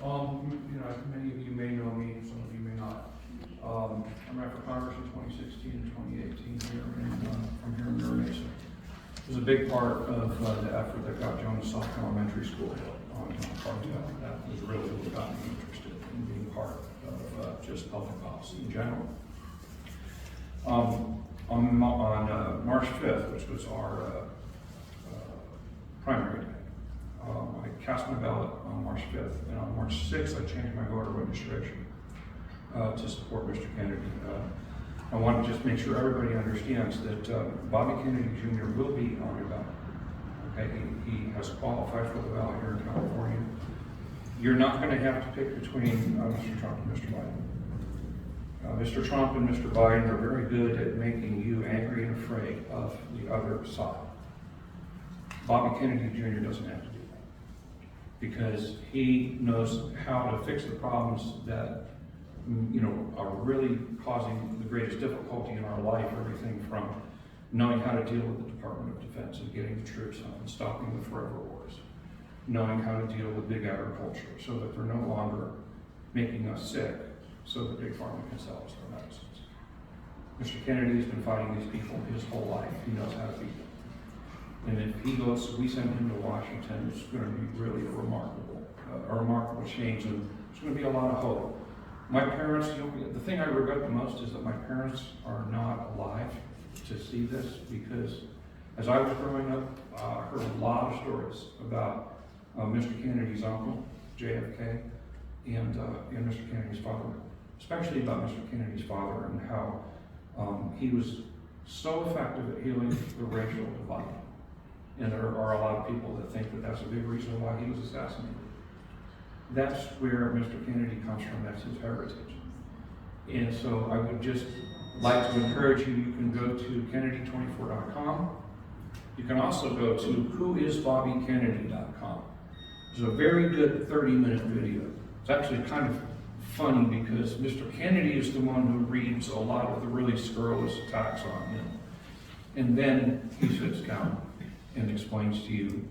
Many of you may know me, some of you may not. I ran for Congress in 2016 and 2018 here from here in Mira Mesa. It was a big part of the effort that got Jones South Elementary School on cartel. That was really what got me interested in being part of just public policy in general. On March 5th, which was our primary day, I cast my ballot on March 5th, and on March 6th, I changed my voter registration to support Mr. Kennedy. I want to just make sure everybody understands that Bobby Kennedy Jr. will be on your ballot. Okay, he has qualified for the ballot here in California. You're not going to have to pick between Mr. Trump and Mr. Biden. Mr. Trump and Mr. Biden are very good at making you angry and afraid of the other side. Bobby Kennedy Jr. doesn't have to do that because he knows how to fix the problems that are really causing the greatest difficulty in our life. Everything from knowing how to deal with the Department of Defense and getting the troops home and stopping the forever wars, knowing how to deal with big agriculture so that they're no longer making us sick, so that Big Pharma can sell us their medicines. Mr. Kennedy has been fighting these people his whole life. He knows how to beat them. And if he goes, we send him to Washington, it's going to be really a remarkable change, and there's going to be a lot of hope. My parents, the thing I regret the most is that my parents are not alive to see this, because as I was growing up, I heard a lot of stories about Mr. Kennedy's uncle, JFK, and Mr. Kennedy's father, especially about Mr. Kennedy's father and how he was so effective at healing the racial divide. And there are a lot of people that think that that's a big reason why he was assassinated. That's where Mr. Kennedy comes from, that's his heritage. And so I would just like to encourage you, you can go to Kennedy24.com. You can also go to whoisbobbykennedy.com. There's a very good 30-minute video. It's actually kind of funny because Mr. Kennedy is the one who reads a lot of the really scurrilous attacks on him. And then he sits down and explains to you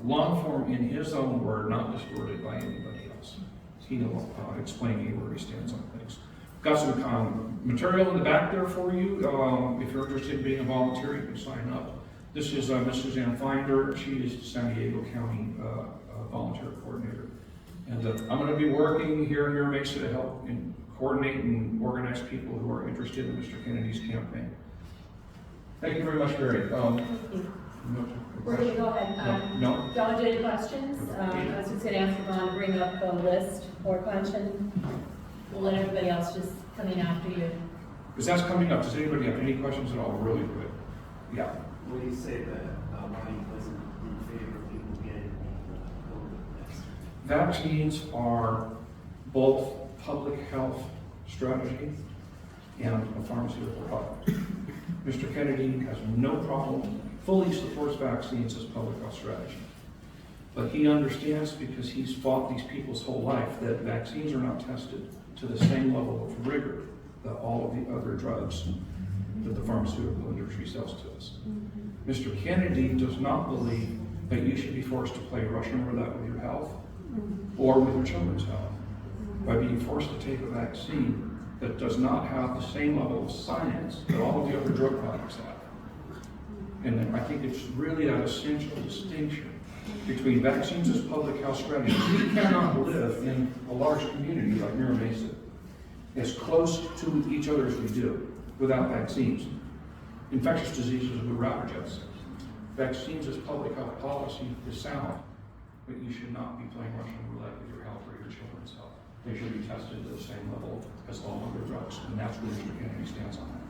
long form in his own word, not distorted by anybody else. He'll explain to you where he stands on things. Got some material in the back there for you. If you're interested in being a volunteer, you can sign up. This is Miss Suzanne Finder. She is the San Diego County volunteer coordinator. And I'm going to be working here in Mira Mesa to help coordinate and organize people who are interested in Mr. Kennedy's campaign. Thank you very much, Barry. We're going to go ahead. No. John, any questions? I was just going to ask Yvonne to bring up the list for question. We'll let everybody else just come in after you. Because that's coming up. Does anybody have any questions at all? Really quick. Yeah. When you say that why he wasn't in favor of people getting COVID Vaccines are both public health strategy and a pharmaceutical product. Mr. Kennedy has no problem, fully supports vaccines as public health strategy. But he understands, because he's fought these people's whole life, that vaccines are not tested to the same level of rigor that all of the other drugs that the pharmaceutical industry sells to us. Mr. Kennedy does not believe that you should be forced to play Russian roulette with your health or with your children's health by being forced to take a vaccine that does not have the same level of science that all of the other drug products have. And I think it's really that essential distinction between vaccines as public health strategy. We cannot live in a large community like Mira Mesa as close to each other as we do without vaccines. Infectious diseases would ravage us. Vaccines as public health policy is sound, but you should not be playing Russian roulette with your health or your children's health. They should be tested to the same level as all other drugs, and that's where Mr. Kennedy stands on that.